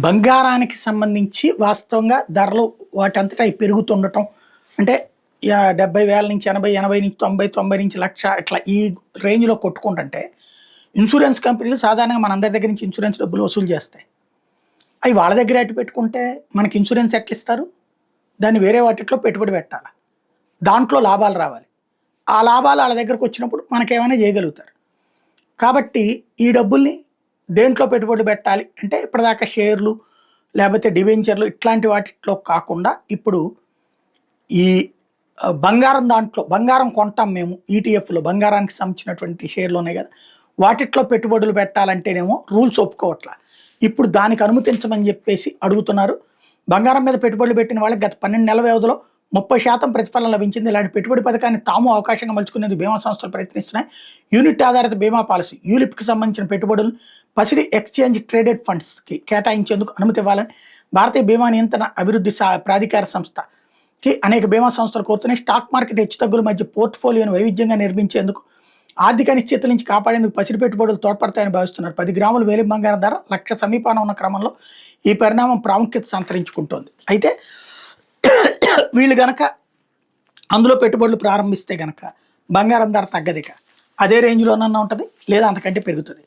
బంగారానికి సంబంధించి వాస్తవంగా ధరలు వాటంతటా అవి పెరుగుతుండటం అంటే 70,000 నుంచి 80, 80 నుంచి 90, 90 నుంచి లక్ష ఇట్లా ఈ రేంజ్‌లో కొట్టుకుంటుంటే ఇన్సూరెన్స్ కంపెనీలు సాధారణంగా మనందరి దగ్గర నుంచి ఇన్సూరెన్స్ డబ్బులు వసూలు చేస్తాయి. అవి వాళ్ళ దగ్గర అట్టి పెట్టుకుంటే మనకి ఇన్సూరెన్స్ ఎట్లా ఇస్తారు? దాన్ని వేరే వాటిట్లో పెట్టుబడి పెట్టాలి. దాంట్లో లాభాలు రావాలి. ఆ లాభాలు ఆళ్ళ దగ్గరకొచ్చినప్పుడు మనకేమైనా చేయగలుగుతారు. కాబట్టి ఈ డబ్బుల్ని దేంట్లో పెట్టుబడులు పెట్టాలి అంటే ఇప్పటిదాకా షేర్లు లేకపోతే డిబెంచర్లు ఇట్లాంటి వాటిట్లో కాకుండా ఇప్పుడు ఈ బంగారం దాంట్లో బంగారం కొంటాం మేము ఈటీఎఫ్‌లో బంగారానికి సంబంధించినటువంటి షేర్లు ఉన్నాయి కదా! వాటిట్లో పెట్టుబడులు పెట్టాలంటేనేమో రూల్స్ ఒప్పుకోవట్ల. ఇప్పుడు దానికి అనుమతించమని చెప్పేసి అడుగుతున్నారు. బంగారం మీద పెట్టుబడులు పెట్టిన వాళ్ళకి గత 12 నెలల వ్యవధిలో 30% ప్రతిఫలం లభించింది. ఇలాంటి పెట్టుబడి పథకాన్ని తాము అవకాశంగా మలుచుకునేందుకు బీమా సంస్థలు ప్రయత్నిస్తున్నాయి. యూనిట్ ఆధారిత బీమా పాలసీ యూలిప్‌కి సంబంధించిన పెట్టుబడులు పసిడి ఎక్స్‌చేంజ్ ట్రేడెడ్ ఫండ్స్‌కి కేటాయించేందుకు అనుమతి ఇవ్వాలని భారతీయ బీమా నియంత్రణ అభివృద్ధి ప్రాధికార సంస్థకి అనేక బీమా సంస్థలు కోరుతున్నాయి. స్టాక్ మార్కెట్ హెచ్చుతగ్గుల మధ్య పోర్ట్‌ఫోలియోను వైవిధ్యంగా నిర్మించేందుకు ఆర్థిక అనిశ్చితుల నుంచి కాపాడేందుకు పసిడి పెట్టుబడులు తోడ్పడతాయని భావిస్తున్నారు. 10 గ్రాముల వేలి బంగారం ధర లక్ష సమీపాన ఉన్న క్రమంలో ఈ పరిణామం ప్రాముఖ్యత సంతరించుకుంటోంది. అయితే వీళ్ళు గనక అందులో పెట్టుబడులు ప్రారంభిస్తే గనక బంగారం ధర తగ్గదిక. అదే రేంజ్‌లోనన్నా ఉంటది లేదా అంతకంటే పెరుగుతది.